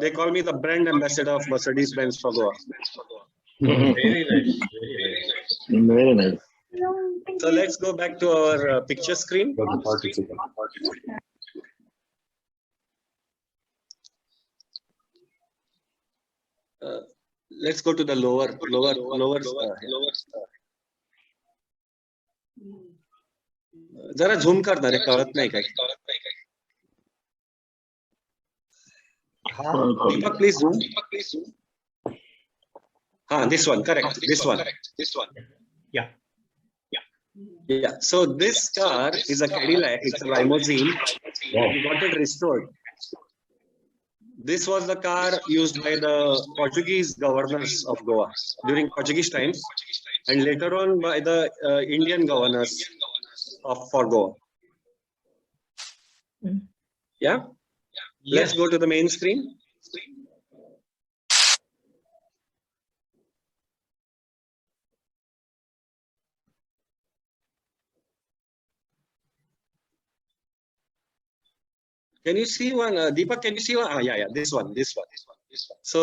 they call me the brand ambassador of Mercedes-Benz for Goa. Very nice, Very nice. So let's go back to our picture screen. Let's go to the lower. जरा झूम कर ना रे कळत नाही काय. Deepak, please zoom. This one, correct. This one. Yeah. Yeah. So this car is a Cadillac. It's a limousine. We got it restored. This was the car used by the Portuguese governors of Goa during Portuguese times, and later on by the Indian governors for Goa. Yeah. Let's go to the main screen. Can you see one, Deepak? Can you see one? Yeah, this one. So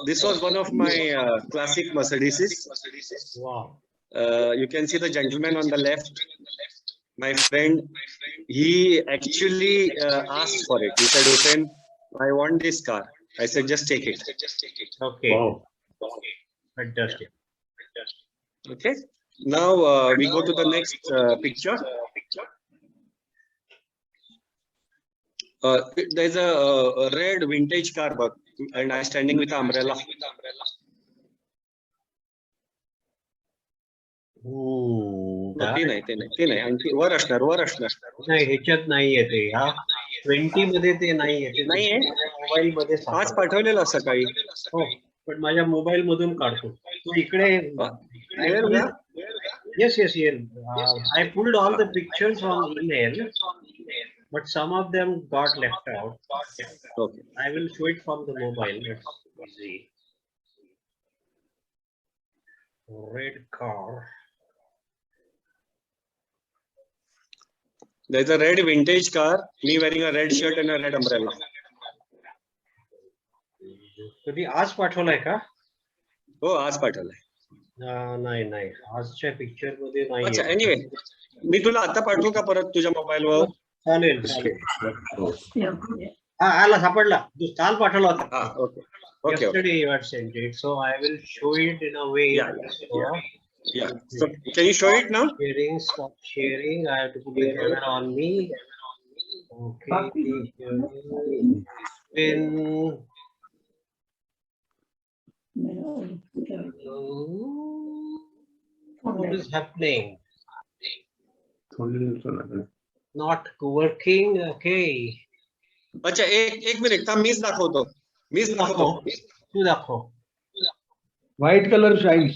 this was one of my classic Mercedeses. Wow. You can see the gentleman on the left. My friend, he actually asked for it. He said, "Upen, I want this car." I said, "Just take it." Okay. Wow. Fantastic. Okay. Now we go to the next picture. There's a red vintage car, and I'm standing with an umbrella. ते नाही आणखी वर असणार नाही ह्याच्यात नाहीये ते ह्या 20 मध्ये ते नाहीये ते नाहीये मोबाईल मध्ये आज पाठवलेलं सकाळी हो पण माझ्या मोबाईल मधून काढतो तू इकडे yes I pulled all the pictures on email but some of them got left out. Okay, I will show it from the mobile. It's easy. Red car. There's a red vintage car, me wearing a red shirt and a red umbrella. तुम्ही आज पाठवलाय का? हो आज पाठवलाय. नाही आजच्या picture मध्ये नाही. अच्छा एनीवे मी तुला आता पाठवू का परत तुझ्या मोबाईलवर? चालेल आला सापडला तू काल पाठवला होता. Okay okay yesterday you had sent it so I will show it in a way. Yeah. So can you show it now? Stop sharing. I have to put the camera on me. Okay. What is happening? Not working. Okay. अच्छा एक minute थांब मीच दाखवतो. तू दाखव. White color shines.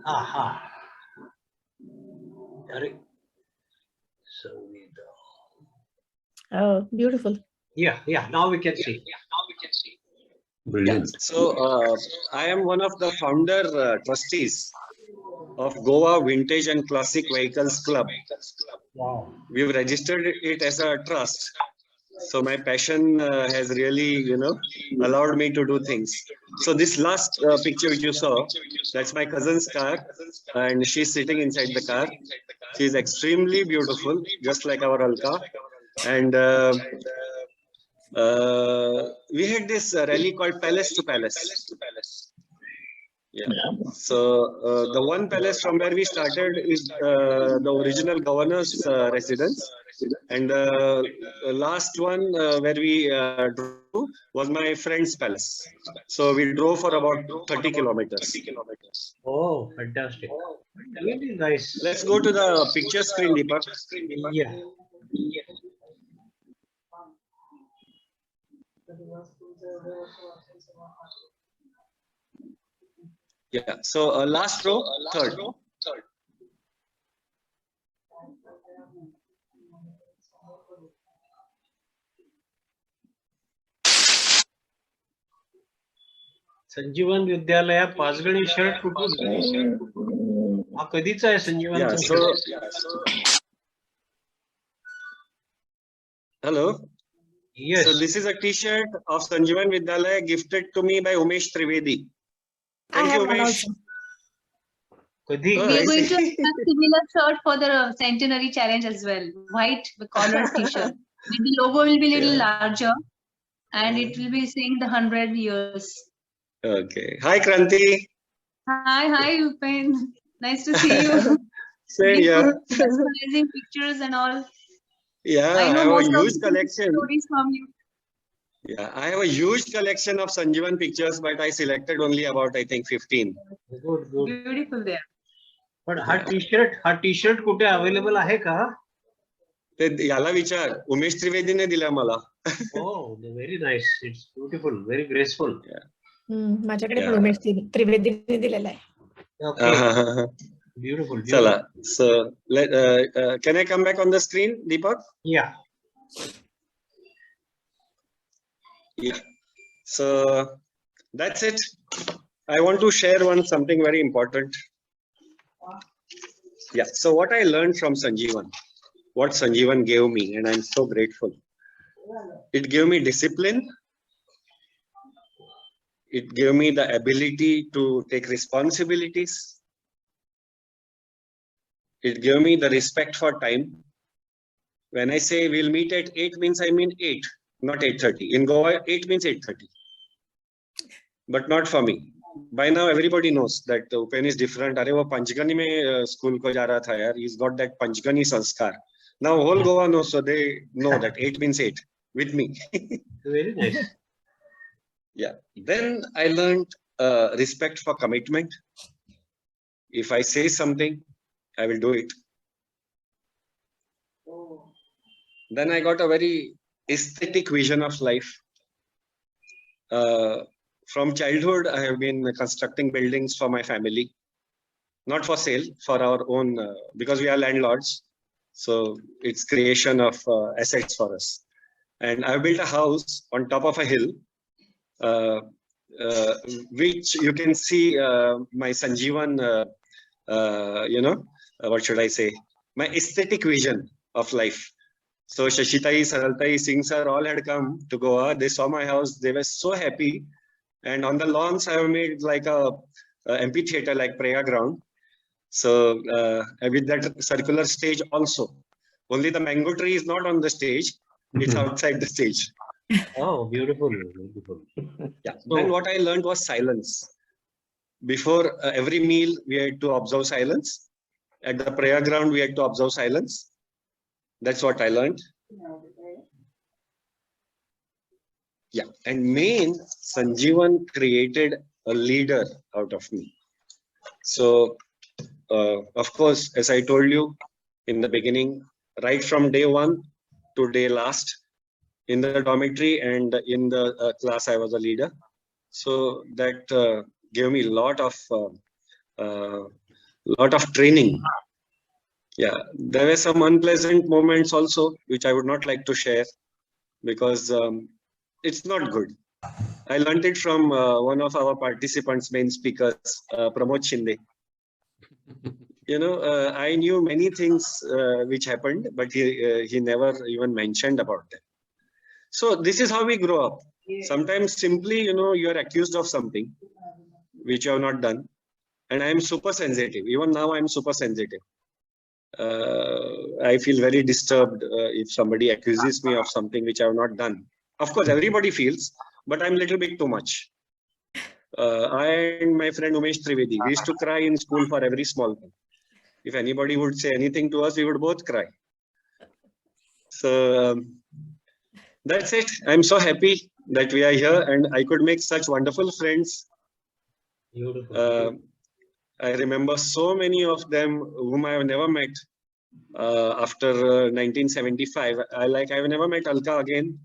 Aha. Oh, beautiful. Yeah. Now we can see. Brilliant. So I am one of the founder trustees of Goa Vintage and Classic Vehicles Club. Wow. We've registered it as a trust. So my passion has really, allowed me to do things. So this last picture which you saw, that's my cousin's car, and she's sitting inside the car. She's extremely beautiful, just like our Alka. And we had this rally called Palace to Palace. Yeah. So the one palace from where we started is the original governor's residence, and the last one where we drove was my friend's palace. So we drove for about 30 kilometers. Oh, fantastic! Really nice. Let's go to the picture screen, Deepak. Yeah. Yeah. So last row, third. संजीवन विद्यालय Panchgani shirt कुठून हा कधीचा आहे संजीवन Hello. Yes. So this is a T-shirt of Sanjeewan Vidyalaya gifted to me by Umesh Trivedi. Thank you, Umesh. We are going to have a similar shirt for the centenary challenge as well. White collar T-shirt. The logo will be a little larger, and it will be saying the 100 years. Okay. Hi, Kranti. Hi, Upen. Nice to see you. Same here. Amazing pictures and all. Yeah, I have a huge collection. Stories from you. Yeah, I have a huge collection of Sanjeewan pictures, but I selected only about, I think, 15. Good. Beautiful there. But हा T-shirt कुठे available आहे का? ते याला विचार, उमेश त्रिवेदीने दिला मला. Oh, very nice. It's beautiful, very graceful. माझ्याकडे पण उमेश त्रिवेदीने दिलेला आहे. Okay. Beautiful. Chala. So, can I come back on the screen, Deepak? Yeah. Yeah. So that's it. I want to share something very important. Yeah. So what I learned from Sanjeewan, what Sanjeewan gave me, and I'm so grateful. It gave me discipline. It gave me the ability to take responsibilities. It gave me the respect for time. When I say we'll meet at 8 means I mean 8, not 8:30. In Goa, 8 means 8:30. But not for me. By now, everybody knows that Upen is different. Arey wo Panchgani mein school ko ja raha tha yaar. He's got that Panchgani sanskar. Now whole Goa knows, so they know that 8 means 8 with me. Very nice. Yeah. Then I learned respect for commitment. If I say something, I will do it. Then I got a very aesthetic vision of life. From childhood, I have been constructing buildings for my family, not for sale, for our own, because we are landlords. So it's creation of assets for us. And I've built a house on top of a hill, which you can see my Sanjeewan, what should I say? My aesthetic vision of life. So Shashitai, Saraltai, Singh sir all had come to Goa. They saw my house. They were so happy. And on the lawns, I have made like a amphitheater, like prayer ground. So with that circular stage also. Only the mango tree is not on the stage. It's outside the stage. Oh, beautiful. Yeah. Then what I learned was silence. Before every meal, we had to observe silence. At the prayer ground, we had to observe silence. That's what I learned. Yeah. And main, Sanjeewan created a leader out of me. So, of course, as I told you in the beginning, right from day 1 to day last, in the dormitory and in the class, I was a leader. So that gave me a lot of training. Yeah, there were some unpleasant moments also, which I would not like to share because it's not good. I learned it from one of our participants, main speakers, Pramod Shinde. I knew many things which happened, but he never even mentioned about them. So this is how we grow up. Sometimes simply, you are accused of something which you have not done. And I am super sensitive. Even now, I am super sensitive. I feel very disturbed if somebody accuses me of something which I have not done. Of course, everybody feels, but I'm a little bit too much. I and my friend Umesh Trivedi, we used to cry in school for every small thing. If anybody would say anything to us, we would both cry. So that's it. I'm so happy that we are here and I could make such wonderful friends. Beautiful. I remember so many of them whom I have never met after 1975. I've never met Alka again,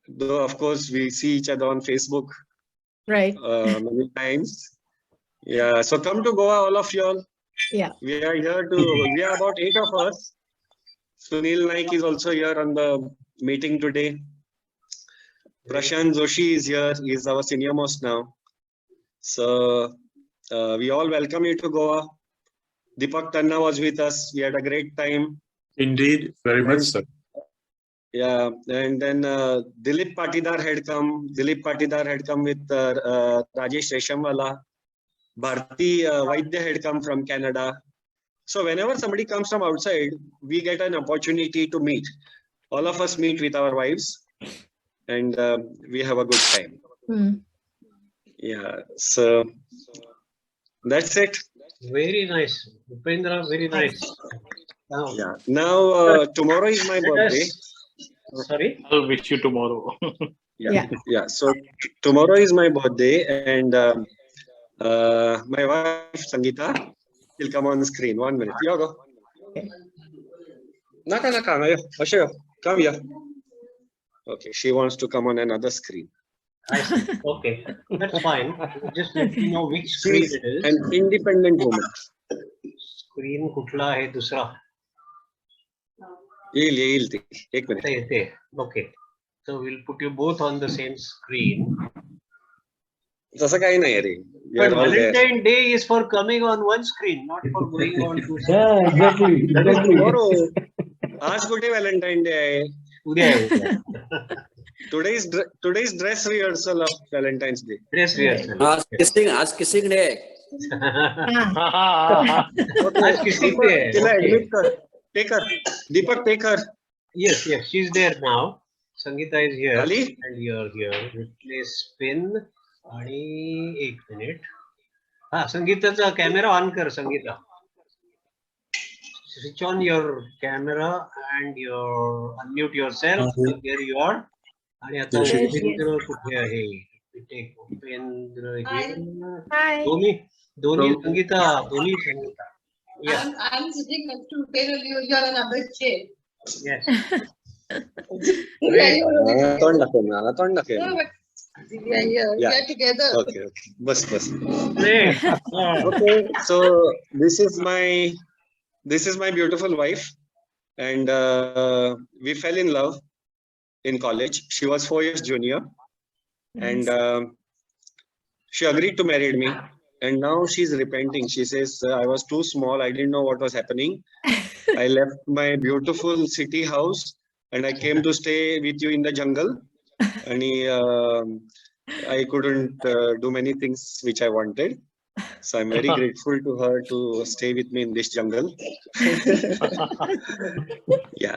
though of course we see each other on Facebook. Right. Many times. Yeah. So come to Goa, all of y'all. Yeah. We are here we are about 8 of us. Sunil Naik is also here on the meeting today. Prashant Joshi is here. He is our senior most now. So we all welcome you to Goa. Deepak Tanna was with us. We had a great time. Indeed, very much so. Yeah, and then Dilip Patidar had come. Dilip Patidar had come with Rajesh Reshamwala. Bharti Vaidya had come from Canada. So whenever somebody comes from outside, we get an opportunity to meet. All of us meet with our wives and we have a good time. Yeah, so that's it. Very nice. Upendra, very nice. Yeah. Now tomorrow is my birthday. Sorry? I'll wish you tomorrow. Yeah. So tomorrow is my birthday and my wife Sangeeta will come on the screen. 1 minute. You go. Naka, come here. Okay, she wants to come on another screen. I see. Okay, that's fine. Just let me know which screen it is. An independent woman. Screen kutla hai dusra. One minute. Okay. So we'll put you both on the same screen. But Valentine's Day is for coming on one screen, not for going on two screens. Yeah, exactly. Tomorrow. Aaj good Valentine's Day. Today's dress rehearsal of Valentine's Day. Dress rehearsal. Aaj kissing day. Aaj kissing day. Take her. Deepak, take her. Yes, she's there now. Sangeeta is here. Ali? And you're here. Replace pin. आणि 1 minute. Sangeetaचा camera on कर, Sangeeta. Switch on your camera and unmute yourself. There you are. आणि आता उपेंद्र कुठे आहे? Take Upendra here. Hi. दोन्ही Sangeeta. Yeah. I'm sitting next to Upendra. You're on another chair. Yes. We are together. Okay. Bus. Okay. So this is my beautiful wife, and we fell in love in college. She was 4 years junior, and she agreed to marry me. And now she's repenting. She says, I was too small. I didn't know what was happening. I left my beautiful city house and I came to stay with you in the jungle. And I couldn't do many things which I wanted. So I'm very grateful to her to stay with me in this jungle. Yeah.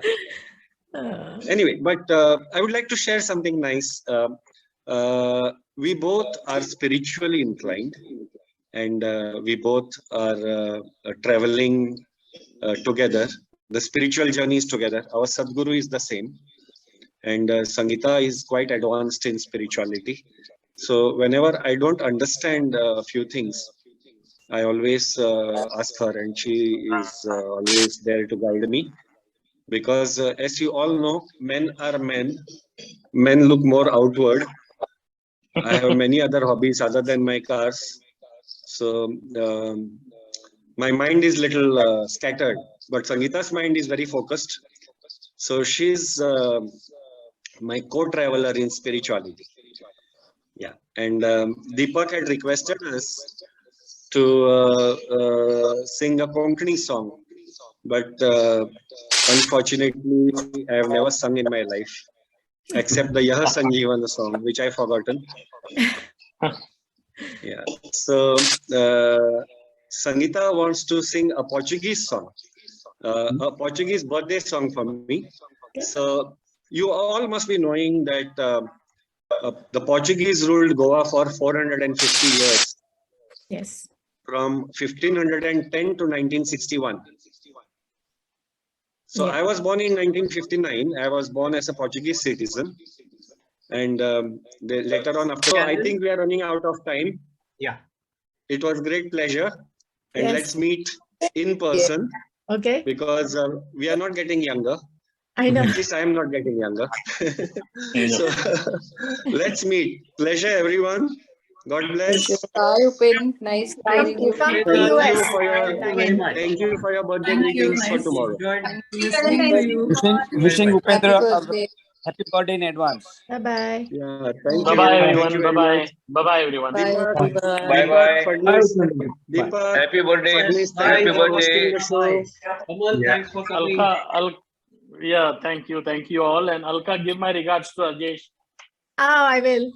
Anyway, but I would like to share something nice. We both are spiritually inclined. And we both are traveling together. The spiritual journey is together. Our Sadguru is the same. And Sangeeta is quite advanced in spirituality. So whenever I don't understand a few things, I always ask her and she is always there to guide me. Because as you all know, men are men. Men look more outward. I have many other hobbies other than my cars. So my mind is little scattered, but Sangeeta's mind is very focused. So she's my co-traveler in spirituality. Yeah, and Deepak had requested us to sing a Konkani song, but unfortunately, I have never sung in my life, except the Yah Sanjeewan song, which I've forgotten. Yeah, so Sangeeta wants to sing a Portuguese song, a Portuguese birthday song for me. So you all must be knowing that the Portuguese ruled Goa for 450 years. Yes. From 1510 to 1961. So Yeah. I was born in 1959. I was born as a Portuguese citizen. And later on, after, so I think we are running out of time. Yeah. It was great pleasure. And Yes. let's meet in person. Okay. Because we are not getting younger. I know. At least I am not getting younger. So let's meet. Pleasure, everyone. God bless. Bye, Upen. Nice hearing you. Come to Thank US. you for your very much. thank you for your birthday Thank you. greetings for Nice. tomorrow. Listening to you. Wishing Happy Upendra a birthday. happy birthday in advance. Bye-bye. Yeah, thank Bye you. bye Thank everyone. you Bye very bye. much. Bye bye everyone. Bye, Deepak, everyone. Bye Deepak, bye. Phadnis, Bye. Deepak, Happy birthday. Phadnis, Bye. thank you for birthday. hosting the show. Kamal, Yeah. thanks for coming. Yeah, thank you all. And Alka, give my regards to Rajesh. Oh, I will.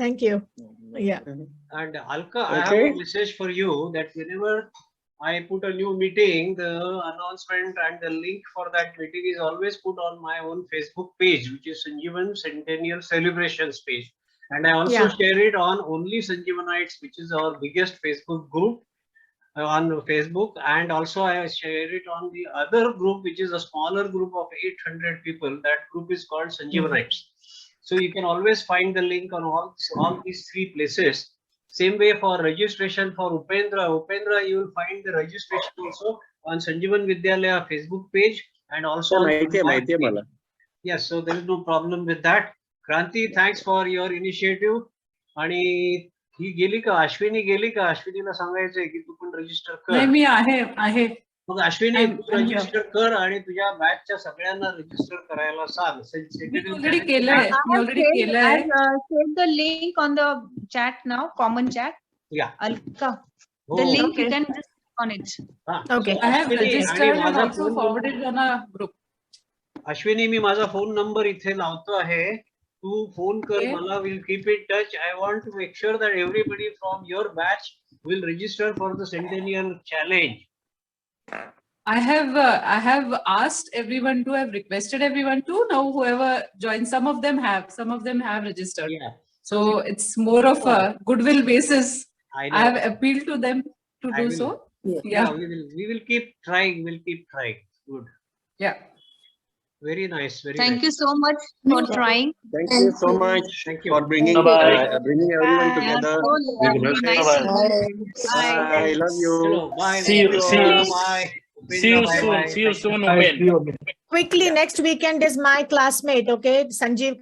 Thank you. Yeah. And Alka, I have Okay. a message for you that whenever I put a new meeting, the announcement and the link for that meeting is always put on my own Facebook page, which is Sanjeewan Centennial Celebrations page. And I also Yeah. share it on Only Sanjeewanites, which is our biggest Facebook group on Facebook. And also I share it on the other group, which is a smaller group of 800 people. That group is called Sanjeewanites. So you can always find the link on all these three places. Same way for registration for Upendra, you will find the registration also on Sanjeewan Vidyalaya Facebook page and also on yes, so there is no problem with that. Kranti, thanks for your initiative. आणि ही गेली का अश्विनी गेली का अश्विनीला सांगायचंय की तू पण register कर. नाही मी आहे. मग अश्विनी I'm तू रजिस्टर कर आणि तुझ्या बॅचच्या सगळ्यांना रजिस्टर करायला सांग. मी ऑलरेडी केलंय. I shared the link on the chat now, common chat. Yeah. Alka, the link you can just click on it. Okay. I have Ashwini, registered and माझा also phone forwarded on a group. Ashwini मी माझा phone number इथे लावतो आहे. तू phone कर Okay. मला. We'll keep in touch. I want to make sure that everybody from your batch will register for the Centennial Challenge. I have asked everyone to, have requested everyone to. Now whoever joins, some of them have registered. Yeah. So it's more of a goodwill basis. I know. I have appealed to them to I do will. so. Yeah, Yeah. we will keep trying. We'll keep trying. Good. Yeah. Very nice. Very Thank nice. you so much for trying. Thank you so much Thank you. for bringing Bye-bye. bringing everyone Bye. together. So lovely, nice Bye-bye. meeting you. Bye. I love you. Hello. Bye. See you- Upendra, see you- Bye. See you Upendra, soon. bye-bye. See you Thank soon, Bye. Upen. See you again. Quickly, next weekend is my classmate. Okay. Sanjeev